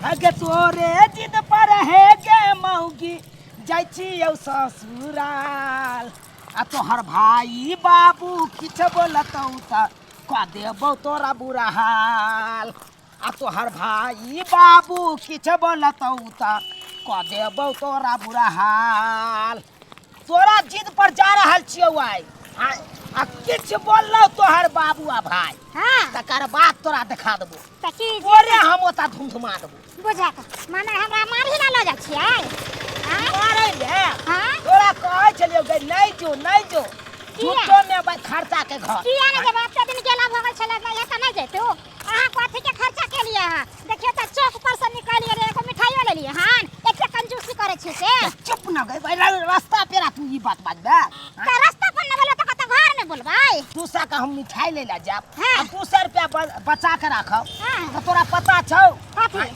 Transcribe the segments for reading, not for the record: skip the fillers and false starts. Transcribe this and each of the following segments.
हगे तोरे जिद पर है गे मौगी जाइ छियौ ससुराल आ तोहर भाई बाबू किछ बोलतौ त क देबौ तोरा बुरा हाल आ तोहर भाई बाबू किछ बोलतौ त क देबौ तोरा बुरा हाल तोरा जिद पर जा रहल छियौ आइ आ किछ बोललौ तोहर बाबू आ भाई हाँ तकर बाद तोरा देखा देबो त की ओरे हम ओता धुमधुमा देबो बुझा माने हमरा मारही ना ल जा छियै मारै ले हाँ तोरा कहै छलियौ गे नहीं जो झूठो में भाई खर्चा के घर किया ने जब आपका दिन गेला भगल छले ना ऐसा नहीं जैतू अहाँ कथि के खर्चा के लिए हां देखियो त चौक पर से निकाल लिए एको मिठाइयो ले लिए हां एके कंजूसी करे छी से चुप न गई भाई रास्ता पेरा तू ई बात बाजबे त रास्ता पर न बोले त कत घर में बोलबै 200 का हम मिठाई ले ला जाब हाँ। अब 200 रुपया बचा के रखब हाँ। तो तोरा पता छौ कथि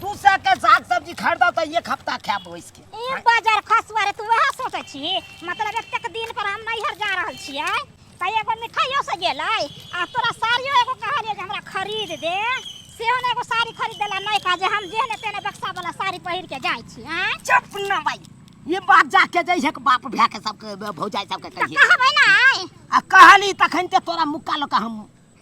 200 के साग सब्जी खरीदब त एक हफ्ता खाब इसके ई बाजार खसवारे तू वह सोचे छी मतलब एक दिन पर हम नैहर जा रहल छियै त एगो मिठाइयो से गेलै आ तोरा साड़ियो एगो कहलिए जे हमरा खरीद दे सेहो ने एगो साड़ी खरीद देला नहीं का जे हम जेहने तेने बक्सा वाला साड़ी पहिर के जाई छी हैं चुप न भाई ये बात जाके जै है बाप भैया के सबके भौजाई सबके कहिए कहबै ना आ कहली तखन ते तोरा मुक्का ल के हम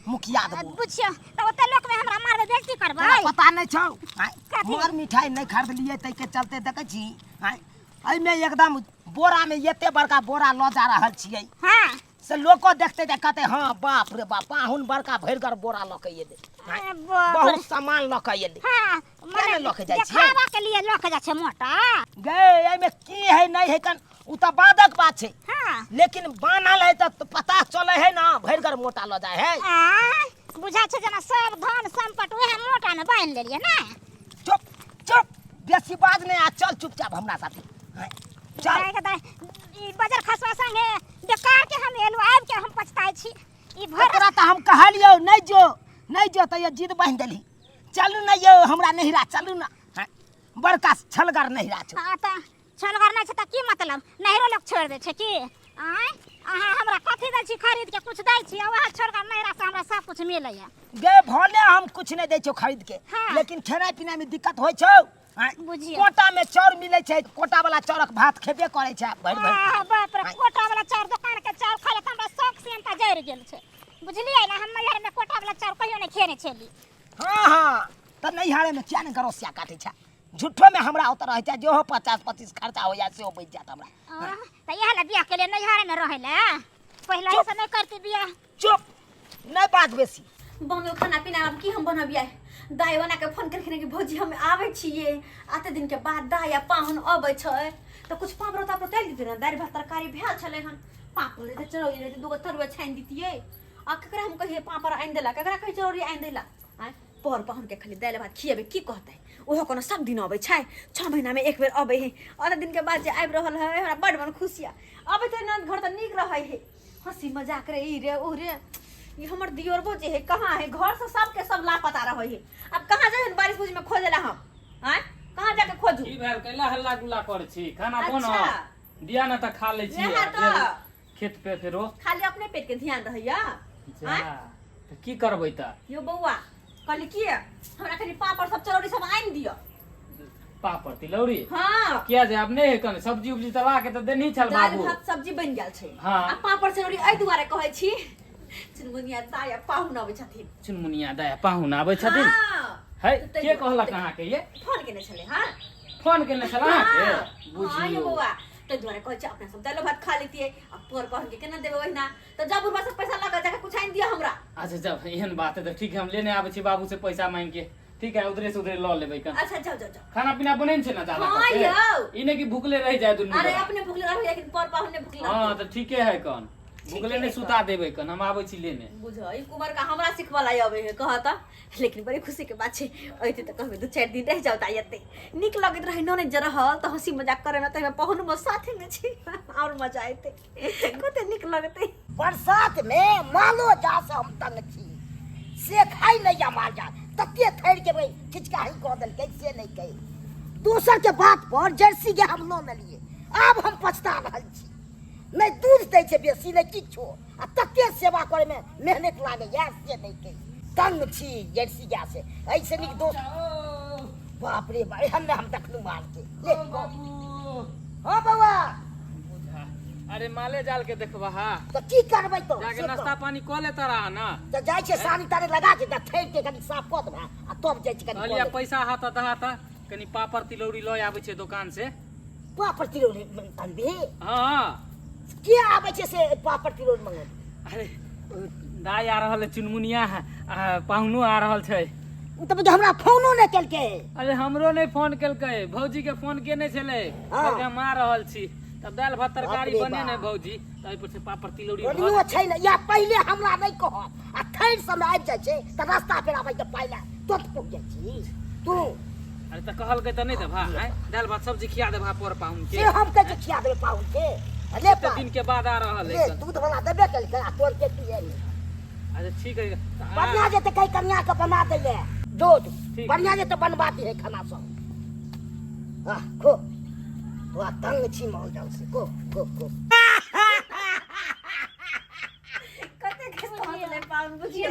मुखिया देबो बुझियो त ओते लोक में हमरा मारबे बेइज्जती करबै तोरा पता नहीं छौ कथी? मोर मिठाई नहीं खरीद लिए तै के चलते देखे छी एहि में एकदम बोरा में एते बड़का बोरा ल जा रहल छियै हां से लोको देखते जे कहते हां बाप रे बाप पाहुन बड़का भरगर बोरा ल के ये दे बहुत सामान ल के ये दे हां केना ल के जाइ छियै देखावा के लिए ल के जा छै मोटा गे एहि में की है नहीं है कन उ त बादक बात छै हां लेकिन बानल है त पता चले है ना भरगर मोटा ल जाए है बुझा छै जना सब धन संपत्ति वह मोटा में बांध लेलिए ना चुप चुप बेसी बाज नहीं आ चल चुपचाप हमरा साथे चल ई बाजार खसवा संगे बेकार के हम एलु आब के हम पछताई छी ई भर तोरा त हम कहलियो नहीं जो त ये जिद बांध देली चलू ना यो हमरा नहिरा चलू ना बड़का छलगर नहिरा छ हां त छलगर नहीं छै त की मतलब नहिरो लोग छोड़ दे छै की आय अहाँ हमरा कथि दै छी खरीद के कुछ दै छी वह छलगर नहिरा से हमरा सब कुछ मिलैया गे भले हम कुछ नहीं दै छौ खरीद के हाँ। लेकिन खेनाइ पिनाइ में दिक्कत होय छौ बुझियो कोटा में चाउर मिलै छै कोटा वाला चाउरक भात खेबे करे छै भरि भरि बाप रे कोटा वाला चाउर दुकान के चाउर खाले त हमरा शौक से अंता जरि गेल छै बुझलियै ना हम नैहर में कोटा वाला चाउर कहियो नहीं खेने छली हां त नैहरे में क्या ने गरोसिया काटे छै झूठो में हमरा उतर रहे छै जो 50-25 खर्चा हो जाए से बच जात हमरा त यह ला बियाह के लिए नैहरे में रहेला पहले से नहीं करती बियाह चुप नहीं बात बेसी बनो खाना पीना अब की हम बनबिया दाई बना के फोन करके कि भौजी हम आवे छिए आते दिन के बाद दाई या पाहुन आबै छै त कुछ पापड़ तापड़ तैल दिते ना दाई भात तरकारी भेल छले हन पापड़ ले चरौरी ले दुगो तरुआ छाइन दितिए आ ककरा हम कहिए पापड़ आइन देला ककरा कहि चरौरी आइन देला आ पर पाहुन के खाली दाल भात खिएबे की कहतै ओहो कोनो सब दिन आबै छै 6 महीना में एक बेर आबै है और दिन के बाद जे आबि रहल है हमरा बड़ मन खुशिया आबै त न घर त नीक रहै है हंसी मजाक रे ई रे ओ रे ये हमर दियोरबो जे है कहाँ है घर से सबके सब लापता रहे है अब कहाँ जाए बारिश बुझ में खोजेला हम हैं कहाँ जाके खोजू की भेल कैला हल्ला गुल्ला कर छी खाना बनो अच्छा। दिया न त खा ले छी यहाँ तो खेत पे फेरो खाली अपने पेट के ध्यान रहैया जा त की करबै त यो बौआ कहली की हमरा खाली पापड़ सब चरौरी सब आइन दियो पापड़ तिलौरी हां किया जे अब नहीं कन सब्जी उब्जी तला के त देनी छल दाल बाबू भात सब्जी बन गेल छै हाँ। आ पापड़ चरौरी एहि दुआरे कहै छी चुनमुनिया दाया पाहुन आबै छथिन चुनमुनिया दाया पाहुन आबै छथिन हां है के कहलक अहाँ के ये फोन केने छले हां फोन केने छल अहाँ के हां यो बुझियो बौआ तो द्वारा कहै छै अपना सब दाल भात खा लेतिए अब पर पाहुन के केना देबै ओहिना तो जब बुढ़वा सब पैसा लगा जाके कुछ आइन दियो हमरा अच्छा जब एहन बात है तो ठीक है हम लेने आबै छी बाबू से पैसा मांग के ठीक है उधरे से उधरे ल लेबै कन अच्छा जाओ जाओ जाओ खाना पीना बने छै ना ज्यादा हाँ करके? यौ। इने की भूखले रह जाए दुनू अरे गोरा। अपने भूखले रहो लेकिन पर पाहुन ने भूखले हाँ तो ठीके है कन ठीके भूखले ने है सुता देबै कन हम आबै छी लेने बुझो ई कुमार का हमरा सिखवाला आवे है कहत लेकिन बड़ी खुशी के बात छै अइते त कहबे 2-4 दिन रह जाओ तायते निक लगत रहे नने जरा हल त हंसी मजाक करे में त पहुन में साथे में छी और मजा आते कते निक लगते बरसात में मालो जा से हम तंग छी से खाई नहीं जा मार जा तते थैर के भाई खिचकाही कह देल कैसे नहीं कही दूसर के बात पर जर्सी के हम लो न लिए अब हम पछता रहल छी नहीं दूध दै छै बेसी नहीं किछो आ तते सेवा करे में मेहनत लागे या से नहीं कही तंग छी जर्सी जा से ऐसे निक दोस्त बाप रे भाई हम देखलू मार के ले ओ बाबू हां बाबा बुझा अरे माले जाल के देखबा हा तो की करबै तो जाके नाश्ता पानी क लेता रहा ना तो जाय छै सानी तारे लगा के त ठेक के कनी साफ क देबा आ तब जाय छै कनी कहलिया पैसा हाथ दहाता कनी पापड़ तिलौरी लय आबै छै दुकान से पापड़ तिलौरी तंबी हां के आबै छै से पापड़ तिलौरी मंगे अरे दाई आ रहल है चुनमुनिया पाहुनो आ रहल छै उ त हमरा फोनो नै केलके अरे हमरो नहीं फोन केलकै भौजी के फोन केने छले हाँ। कहलकै हम आ रहल छी तब दाल भात तरकारी बाप रे बने ने बाप। भौजी ताहि पर से पापड़ तिलौरी ओनियो छै न या पहिले हमरा नै कह आ थैर समय आबि जाय छै त रास्ता पेड़ आबै त पाइला तो पहुंच जाय छी तू अरे त कहलकै त नहीं देबा हैं दाल भात सब्जी खिया देबा पर पाहुन के से हम के खिया देबे पाहुन के ले कते दिन के बाद आ रहल ले है दूध वाला देबे केलके आ तोर के पिए नहीं अच्छा ठीक है बढ़िया जे त कई कन्या के बना दे ले दूध ठीक। बढ़िया जे त बनवा दी है खाना सब हां खो तो तंग छी मौल जाऊ से को को कते के पहुंचले पाउन बुझियो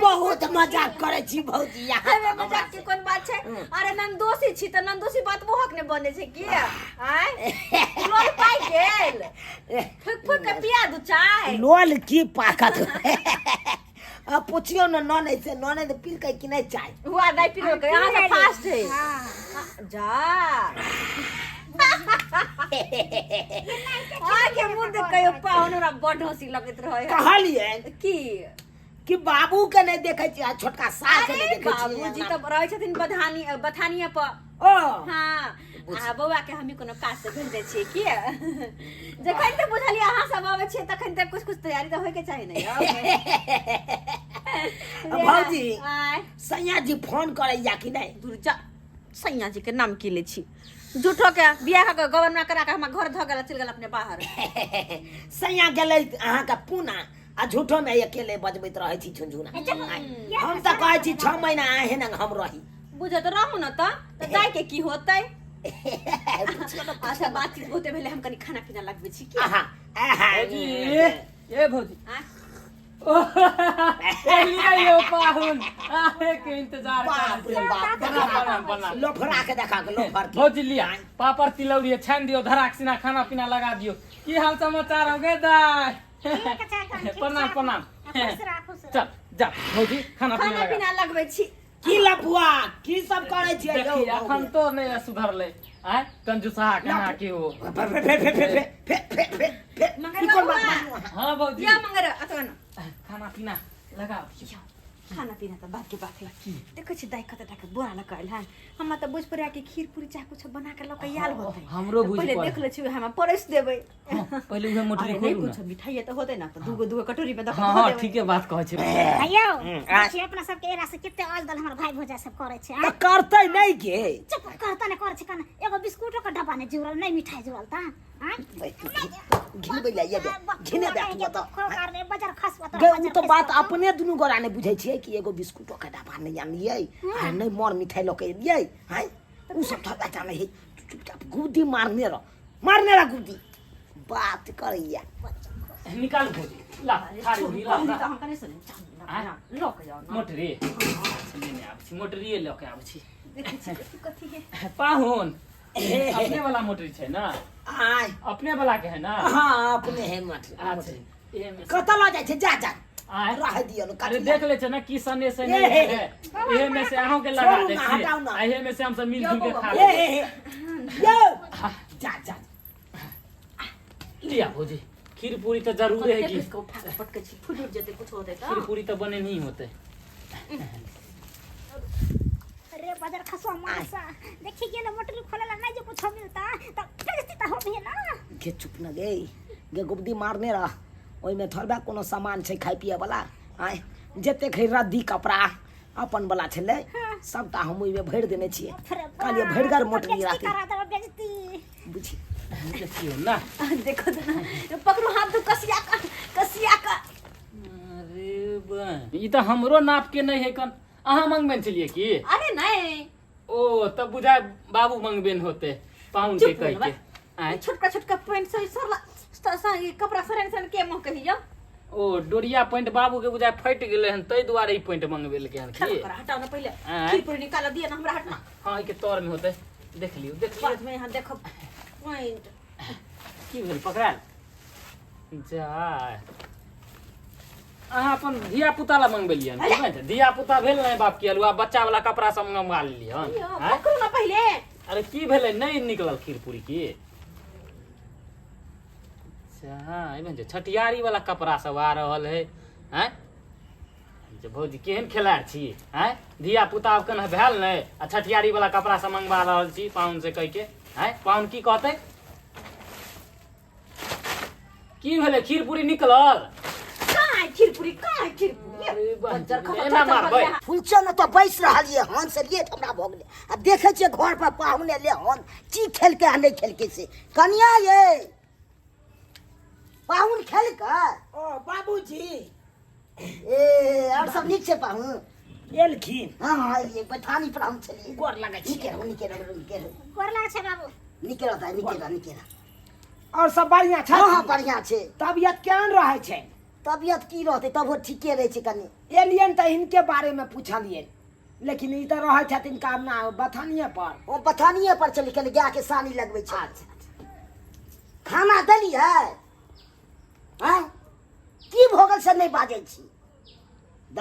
बहुत मजाक करे छी भौजी यहाँ अरे मजाक के कोन बात छै अरे नंदोसी छी त नंदोसी बात मोहक ने बने छै की आय लोल पाइ गेल फुक फुक के पिया दू चाय लोल की पाकत अब पूछियो न नन ऐसे नन दे पी के कि नहीं चाय हुआ नहीं पिलो के यहां से फास्ट है जा आगे मुंह देख कयो पाहुनरा बड हंसी लगत रहे कहलिए की बाबू के नहीं देखे छी आ छोटका सास के नहीं अरे देखे छी बाबूजी त रहे छथिन बथानिया पर ओ हाँ आ बौआ के हमी कोनो काज से भेज दे छियै की जखन ते बुझलिए अहाँ सब आबै छियै तखन ते कुछ कुछ तैयारी त होय के चाही ने भौजी आय सैया जी फोन करे या कि नहीं दुर्जा सैया जी के नाम की ले छी झूठो के बियाह के गवर्नमेंट करा के हम घर ध गेल चल गेल अपने बाहर सैया गेले अहाँ का पूना आ झूठो में अकेले बजबैत रहे छी झुनझुना हम त कहै छी 6 महीना आहे न हम रही बुझत रहू न त जाय के की होतै अच्छा बातचीत होते भेले हम कनी खाना पीना लगबै छी की आहा आहा भौजी ए भौजी हाँ? लिया यो पाहुन आए के इंतजार बाप रे कर बाप बना लोफरा के देखा के लोफर के भौजी लिया पापड़ तिलौरी छान दियो धराक सिना खाना पीना लगा दियो की हाल समाचार हो गए दाई प्रणाम प्रणाम चल जा भौजी खाना खाना पीना लगा पीना लगबै छी की लपुआ की सब करे छी देखी अखन तो नहीं सुधरले आय कंजूसा कहां के हो मंगल कोन बाबा बात हां भौजी या मंगल अतवा न खाना पीना लगा खाना पीना त बात के बात है देखै छी दाई कते टाके बोरा लगाइल है हम त बुझ पड़िया के खीर पूरी चाह कुछ बना के लक याल होतै हमरो बुझ पहिले देख ले छी हम परस देबै पहले उहे मोटरी नहीं खोलू कुछ मिठाई त होतै न त दूगो कटोरी में दख हां हां ठीक है बात कहै छै भैया देखिए अपना सबके एरा से कितने आल दल हमर भाई भौजा सब करे छै तो करते नहीं के चुप कहता ने करे छै कना एगो बिस्कुटो के डब्बा ने जुरल नहीं मिठाई जुरल ता घिनबै ला ये घिने दे तू तो खोकार ने बाजार खसवा गे उ तो बात अपने दुनु गोरा ने बुझै छियै कि एगो बिस्कुटो के डब्बा नहीं आनियै आ नहीं मोर मिठाई लके एलियै हैं उ सब ठगा जाने है चुपचाप गुदी मारने रह गुदी बात करैया निकाल भौजी ला थारी ला त हम कने सुन लक जाओ मोटरी लेने आबै छी मोटरी लके आबै छी देखै छी कथि के पाहुन अपने वाला मोटरी छै ना आय अपने वाला के है ना हां अपने है मत अच्छा ये में कत ल जाय छै जा आय रह दियो न अरे देख ले छै ना की सने से नहीं है ये में से अहों के लगा दे छी आ ये में से हम सब मिल जुल के खा ले यो जा लिया भौजी खीर पूरी तो जरूर है कि इसको उठा के पटके छी फुट जते कुछ होतै त खीर पूरी तो बने नहीं होते अरे बाजार खसवा मासा देखिए के ना मोटर खोलेला नहीं जो कुछ मिलता त बेइज्जती त हो भी ना के चुप न गे गुब्दी मारने रह ओइ में थोड़बा कोनो सामान छै खाइ पिए वाला आय जते खै रद्दी कपड़ा अपन वाला छले सबटा हम ओइ में भर देने छियै कहलिए भरगर मोटरी राती करा दे बेइज्जती बुझी देखियो ना देखो त ना पकड़ू हाथ दू कसिया का अरे बन ई तो हमरो नाप के नहीं है कन अहाँ मंगबेन चलिए की अरे नहीं ओ तब बुझाए बाबू मंगबेन होते पाउन के कह के आय छोटका छोटका पैंट से सरला कपड़ा सरन के मोह कहियो ओ डोरिया पॉइंट बाबू के बुझाय फट गेले हन तै दुआरे ई पॉइंट मंगबेलकै हन चल की कर हटाओ ना पहले आँय? खीर पूरी निकाल दिया ना हमरा हटना हां ई के तौर में होतै देख लियो देख लियो बाद में यहाँ देखो पॉइंट की भेल पकड़ाल जा अहाँ अपन धिया पुता ला मंगबेलियै हन धिया पुता भेल नै बाप के अलुआ बच्चा वाला कपड़ा सब मंगवा लेलियै हन आँय? पकड़ो ना पहले अरे की भेलै नहीं निकलल खीर पूरी की अच्छा जे छठियारी वाला कपड़ा सब आ रहल है हैं जे भौजी केहन खेलाड़ छी हैं धिया पुता कन भेल नै आ छठियारी वाला कपड़ा सब मंगवा रहल छी पाउन से कह के हैं पाउन की कहतै की भेलै खीर पूरी निकलल कहाँ है खीर पूरी अरे बा, बज्जर खबर एना मारबै फुलचो न तो बैस रहलिए हन से लेट हमरा भऽ गेलै आ देखै छियै घर पर पाहुने ले हन की खेलकै आ नहि खेलकै से कनिया ये पाहुन खेलकै ओ बाबूजी ए और सब नीक छै पाहुन एलखिन हाँ ये बैठानी पर हम छलिए गोर लागै छी निके रहो गोर लागे छै बाबू निके रहो और सब बढ़िया छै हाँ हाँ बढ़िया छै तबियत केहन रहै छै तबियत की रहतै तब ठीके रहै छै कनी एलियन तऽ हिनके बारे में पूछलियन लेकिन ई तऽ रहै छथिन कामना बथानिए पर ओ बथानिए पर चली कनी गाय के सानी लगबै छै खाना देलियै हैं की भोगल से नहीं बाजै छी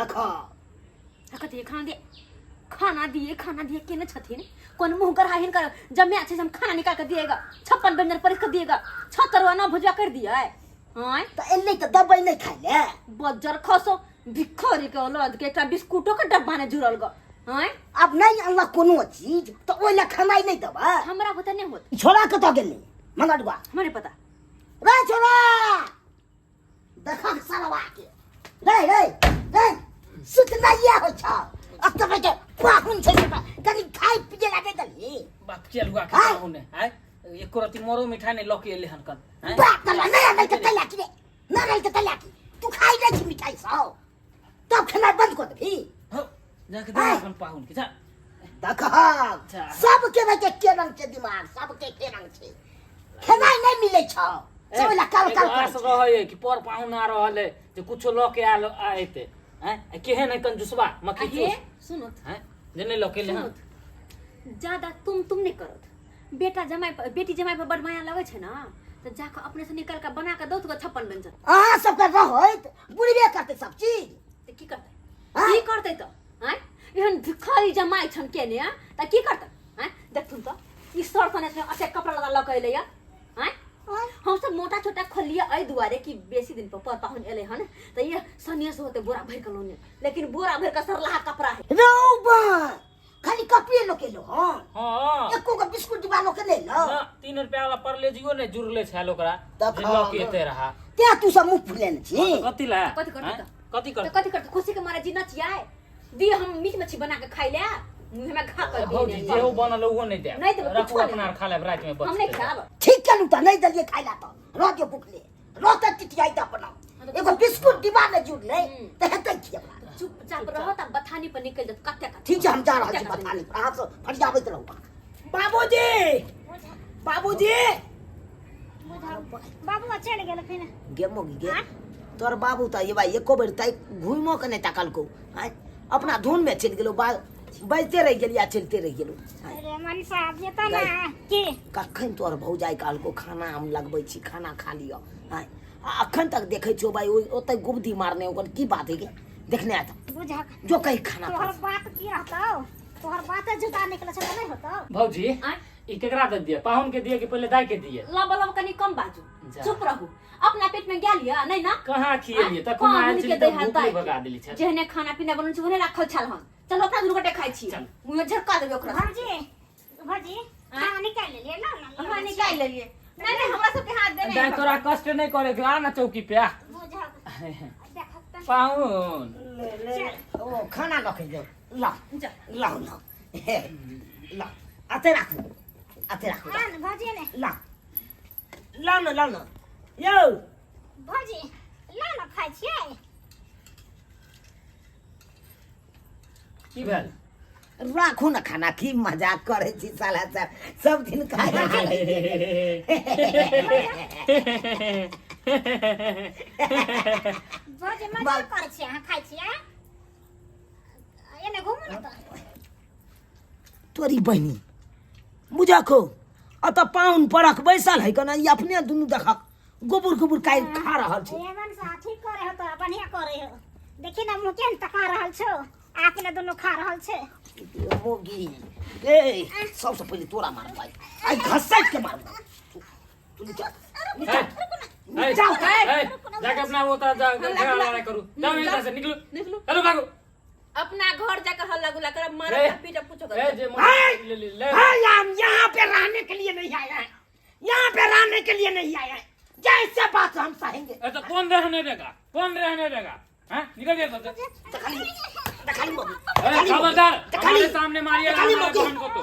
देखो कहते खाना दिए केने छथिन कौन मुंह कर हाइन कर जब मैं अच्छे से हम खाना निकाल कर दिएगा 56 व्यंजन परिस कर दिएगा 76 ना भुजिया कर दिया है हां तो एले तो दबाई नहीं खाई ले बज्जर खसो भिखारी के औलाद के एकटा बिस्कुटो के डब्बा ने जुड़ल ग हां अब नहीं अनला कोनो चीज तो ओला खानाई नहीं दबा हमरा पता नहीं होत छोरा कत गेली मंगड़वा हमरे पता रे छोरा देखा सरवा के रे सुतना या हो छ अब तो बेटे पाहुन छै कनी खाई पिए लागे दली बाप के अलुआ के पाहुने हैं एको रति मोरो मिठाई ने लके एले हन कन हैं बात कर नहीं के तला की नहीं के तला की तू खाई ले छी मिठाई सो तब खाना बंद कर दे हो जाके दे अपन पाहुन के जा देखा सब के बेटे के रंग के दिमाग सब के रंग छै खाना नहीं मिले छ सब ला काल आस रहै कि पर पाहुन आ रहल है जे कुछो लके आएते हैं केहन है कंजूसबा मक्खी ये चूस सुनो हैं जे नहीं लके ले हन ज्यादा तुम नहीं करत बेटा जमाई बेटी जमाई पर बड़ माया लगे छै ना तो जाकर अपने से निकल कर बना कर दो तो 56 व्यंजन अहाँ सब के रहत बुढ़बे करते सब चीज तो की करते तो हैं एहन भिखारी जमाई छन के ने त की करते हैं देख तुम तो ई सर कने से अच्छे कपड़ा लगा लके ले हैं हम सब मोटा छोटा खोलिए आई दुआरे की बेसी दिन पर पाहुन एले हन त ये सन्यास होते बोरा भर के लोने लेकिन बोरा भर का सरलाहा कपड़ा है रोबा खाली कपड़े लोके लो हां एको का बिस्कुट डिब्बा लोके ले लो ना 3 रुपया वाला परले जियो ने जुड़ले छाल ओकरा देखा जे लके एते रहा त्या तू सब मुंह फुलेन छी कथि ला कथि करते हैं? तो कथि कर कथि करते खुशी के मारे जी नचियाए दी हम मीट मच्छी बना के खाई ले मुंह में घा कर भौजी दी जे हो बनल हो नहीं दे नहीं देब, रखो कुछो नहीं अपना देब। खा ले रात में बच हम नहीं खाब ठीक कलू त नहीं दलिए खाइला तो रोज भूखले रोज टिटियाई त अपना एगो बिस्कुट डिब्बा में जुड़ ले त हेतै की अपना चुपचाप रहो त बथानी पर निकल जात कते कते ठीक है हम जा रहल छी बतानी अहाँ सब फरियाबैत रहू बाबूजी बाबू चल गेल फिर गे मोगी गे तोर बाबू त ये भाई एको बेर तै घुइमो के नहीं ताकल को अपना धुन में चल गेलो बजते रह गेलिया चलते रह गेलो अरे मन साहब ये तो ना की कखन तोर भौजाई काल को खाना हम लगबै छी खाना खा लियो अखन तक देखे छो भाई ओते गुबदी मारने ओकर की बात है के देखने आता बुझा जो कहीं खाना तोहर खा बात की रहतौ तोहर बात जुटा निकले छ नहीं होतौ भौजी ई केकरा दे दिए पाहुन के दिए कि पहले दाई के दिए लब लब कनी कम बाजू जा। चुप रहू अपना पेट में गेल या नहीं ना कहाँ खिएलिए त कहाँ कुमार हुनके चिली दे त हाथ भूख दाई भगा देली छ जेहने खाना पीना बनल छ ओने राखल छल हम चल अपना दुर्गटे खाई छी चल। मुंह में झटका देबे ओकरा भौजी खाना निकाल ले ना हमरा निकाल लेलिए नहीं हमरा सब के हाथ देने दाई तोरा कष्ट नहीं करे के आ ना चौकी पे आ बुझा देखत पाहुन ले ओ खाना लखे दो ला जा लाओ लाओ ला आते राखू आन भौजी ने ला लाओ ना यो भौजी ला ना खाइ छियै की भेल राखू ना खाना की मजाक करे छी साला सब दिन खाए भौजी मजा करै छी अहाँ खाइ छी एने घुमू न त तोरी बहनी बुझाखो अत पाउन परख बैसल है कना ई अपने दुनू देखक गोबर गोबर काई खा रहल छै एमन सा ठीक करे हो त बढ़िया करे हो देखि न मुँह केहन तका रहल छौ आपने दोनों खा रहल छे मोगी ए सबसे पहिले तोरा मार भाई आई घसैट के मार तू निकल जाओ जाके अपना वो लड़ाई करू जाओ इधर से निकलो निकलो चलो भागो अपना घर जाकर हल्ला गुल्ला कर मारो पीटा पूछो कर ले हम यहाँ पे रहने के लिए नहीं आए हैं यहाँ पे रहने के लिए नहीं आए हैं जैसे बात हम सहेंगे तो कौन रहने देगा हैं निकल जा दखाली मोगी खबरदार हमारे सामने मारिए बहन को तो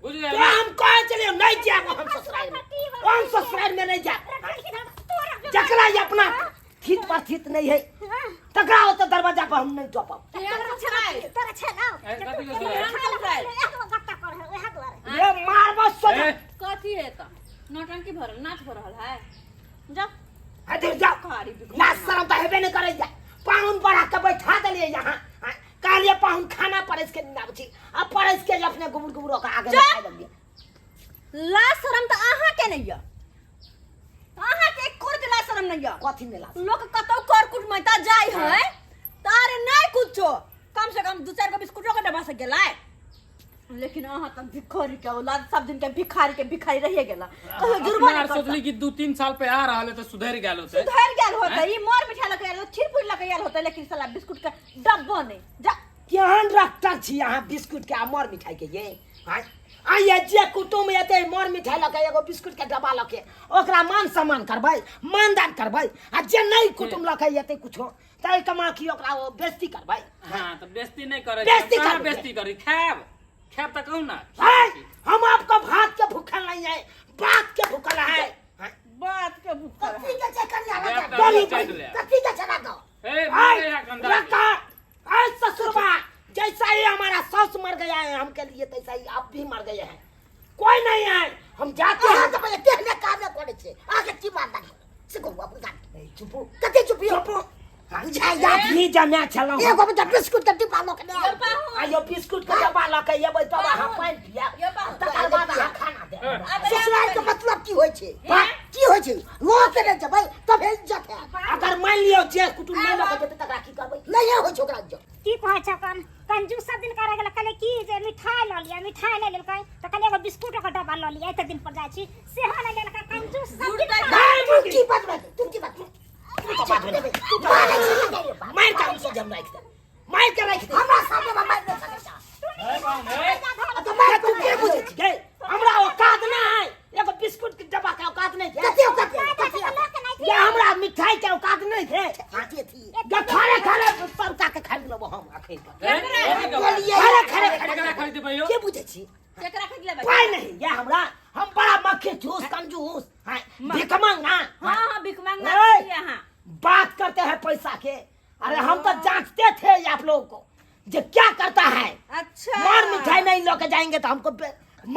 बुझ गए तो हम कहाँ चले नहीं जाएगा हम ससुराल में नहीं जा जकरा ये अपना थीत पर थीत नहीं है तकरा हो तो दरवाजा पर हम नहीं टोपब तोरा छे ना गत्ता कर ओहे द्वारे ये मारबो सोजा कथी है त नौटंकी भरल नाच भरल है जा इधर जाओ ना शर्म तो हेबे नहीं करे जा पाहुन बढ़ा के बैठा देलिए यहाँ कालिए पाहुन खाना परस के ना बची अब परस के अपने गुबुर गुबुर के आगे बैठा देलिए ला शरम त आहा के नहीं है आहा के एक कोर ला शरम नहीं है कथी में ला लोग कतौ कर कुट मैता जाय है तारे नहीं कुछो कम से कम 2-4 गो बिस्कुटो के डब्बा से गेलाय लेकिन आहा त भिखारी के औलाद सब दिन के भिखारी रहिए गेला कहो जुर्मा यार सोचली कि 2-3 साल पे आ रहल है तो सुधर गेल होते सुधर गेल होते ई मोर मिठा लगे आलो खीर पूरी लगे आल होते लेकिन साला बिस्कुट का डब्बा नहीं जा केहन डॉक्टर छी यहाँ बिस्कुट के मर मिठाई के ये आ ये जे कुटुम एते मर मिठाई लके एगो बिस्कुट के डब्बा लके ओकरा मान सम्मान करबै मानदान करबै आ जे नहीं कुटुम लके एते कुछो तै कमा की ओकरा वो बेइज्जती करबै हां तो बेइज्जती नहीं करे बेइज्जती कहां कर बेइज्जती करी खाब त कहू ना हम आपको भात के भूखल नहीं है बात के भूखल है बात के भूखा कथी के चक्कर लगा बात बोली तो ले। कथी के चला दो ए मारे या कंधा आई ससुरबा जैसा ही हमारा सास मर गया है हमके लिए तैसा ही आप भी मर गए हैं कोई नहीं है हम जाते हैं तो पहले कहने काम में कोने छे आगे की बात नहीं सिको अपन का चुप कते चुप चुप बुझा या भी जम्या छलो एगो बता बिस्कुट के डिब्बा लो के आयो बिस्कुट के डिब्बा लो के ये तो हम पाइन पिया तकर बाद हम खाना दे ससुराल के मतलब की होय छे की होय छे लो के ने जबै तब इज्जत है अगर मान लियो जे कुटुम नहीं लो के जते तकरा की करबै नहीं होय छै ओकरा इज्जत की कहै छ कन कंजूस सब दिन करे गेल कले की जे मिठाई ल लिया मिठाई ले लेलकै त कले एगो बिस्कुट के डब्बा ल लिया एते दिन पर जाय छी से ह ले लेलकै कंजूस सब दिन नहीं की बात में तुम की बात मार का उसे जम रख दे मार के रख दे हमरा सामने में मार दे सकता तो मैं तू के बुझे छी हमरा औकात ना है एगो बिस्कुट के डब्बा के औकात नहीं है कते औकात ये हमरा मिठाई के औकात नहीं है आके थी ये खाने खाने सब का के खा लेबो हम अखै खाने खरीद भाइयो के बुझे छी केकरा खरीद लेबै कोई नहीं ये हमरा हम बड़ा मक्खी जूस कंजूस है भिख मांगना हां भिख मांगना नहीं। यहां बात करते हैं पैसा के अरे हम तो जांचते थे आप लोगों को जो क्या करता है अच्छा मार मिठाई नहीं लेके जाएंगे तो हमको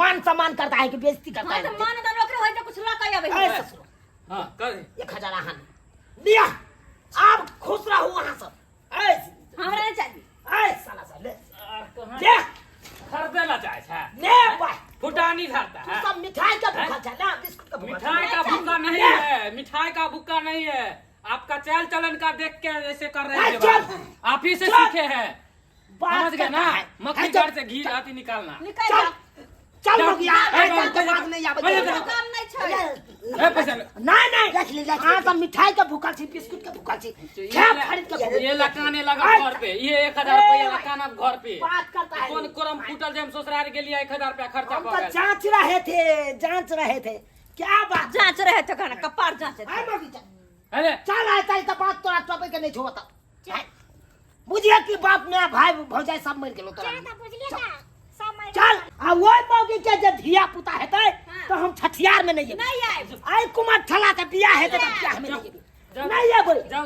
मान सम्मान करता है कि बेइज्जती करता हां है तो मान दन ओकरे होय त कुछ ला के आबै ऐ ससुर हां कर 1000 आहन लिया आप खुश रहो वहां सब ऐ हमरा नहीं चाहिए ऐ साला सा ले ले खरीदेला चाहे छा ले भाई फुटानी धरता तू है सब मिठाई का भूखा चला बिस्कुट का भूखा मिठाई का भूखा नहीं है मिठाई का भूखा नहीं है आपका चाल चलन का देख के ऐसे कर रहे हैं जवाब आप ही से सीखे हैं समझ गए ना मक्खी गाड़ से घी आती निकालना निकाल जा चल हो गया ऐसा तो बात नहीं आवे काम नहीं छै ए पैसा नहीं रख ले हां तो मिठाई का भूखा छी बिस्कुट का भूखा छी क्या खरीद के ये लकाने लगा घर पे ये 1000 रुपया लकाना घर पे बात करता है कौन कोरम फूटल जे हम ससुराल के लिए 1000 रुपया खर्चा हम पड़ तो गया जांच रहे थे क्या बात जांच रहे थे खाना कपार जांच है मौगी अरे चल आए ताई का बात तोरा टोपे के नहीं छोड़ता बुझिए कि बाप में भाई भौजाई सब मर गेलो तोरा ज्यादा बुझलिए ना सब मैं चल आ वो मौगी के जब धिया पुता हेतै तो हम छठियार में नहीं जेबै नहीं आए आई कुमार ठला के बियाह हेतै तो बियाह में नहीं जेबै नहीं ये बोले जाओ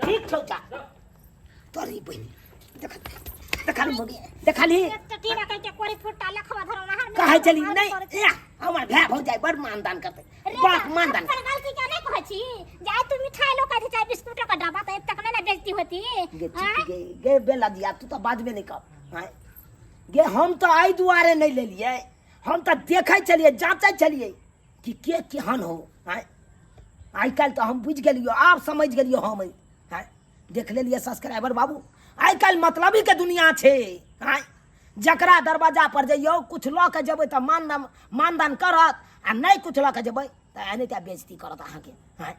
ठीक छौ जा तोरी बहिनी देखा मौगी देखा ली टीना कह के कोरी फुटा लखवा धरो ना हर कहे चली नहीं हमर भाई भौजाई बड़ मानदान करते बाप मानदान पर गलती क्या नहीं कहै छी जाए तू मिठाई लो का चाहे बिस्कुट का डब्बा तो तक नहीं ना बेइज्जती होती गे हाँ? ठीक गे बेला दिया तू तो बाजबे नहीं कर हैं गे हम तो आई दुआरे नहीं ले लिए हम तो देखे चलिए जांचे चलिए कि के केहन हो हैं आई काल तो हम बुझ गेलियो आप समझ गेलियो हम हैं देख लेलिए सब्सक्राइबर बाबू आई काल मतलबी के दुनिया छे हैं जकरा दरवाजा पर जइयो कुछ लऽ के जेबै तऽ मानदान करत आ नहीं कुछ लऽ के जेबै तऽ एनाहिते बेइज्जती करत अहाँके हैं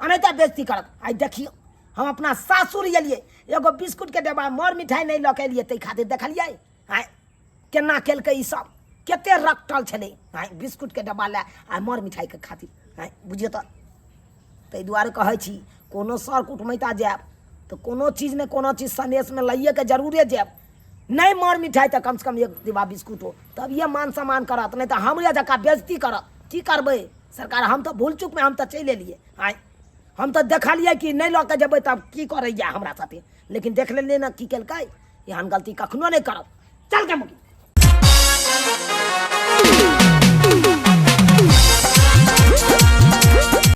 एनाहिते बेइज्जती करत आई देखियो हम अपना सासुर एलिए एगो बिस्कुट के डब्बा मर मिठाई नहीं लऽ के एलिए ताहि खातिर देखलिए हैं केना केलकै ई सब कते रखटल छलै हैं बिस्कुट के डब्बा लै आ मर मिठाई के खातिर हैं बुझियो तऽ ताहि दुआरे कहै छी कोनो सर कुटमैता जायब तऽ कोनो चीज ने कोनो चीज संदेश में लइए के जरूरे जायब नहीं मर मिठाई तो कम से कम एक डिब्बा बिस्कुट हो तब ये मान सम्मान करत नहीं तो हमरे जका बेइज्जती करत की करबै सरकार हम तो भूल चूक में हम तो चलि एलिए आइ हम तो देखलिए कि नहीं लऽ के जेबै तब की करैया हमरा साथे लेकिन देख लेलिए ना की केलकै एहन गलती कखनो नहीं करब चल के मुकी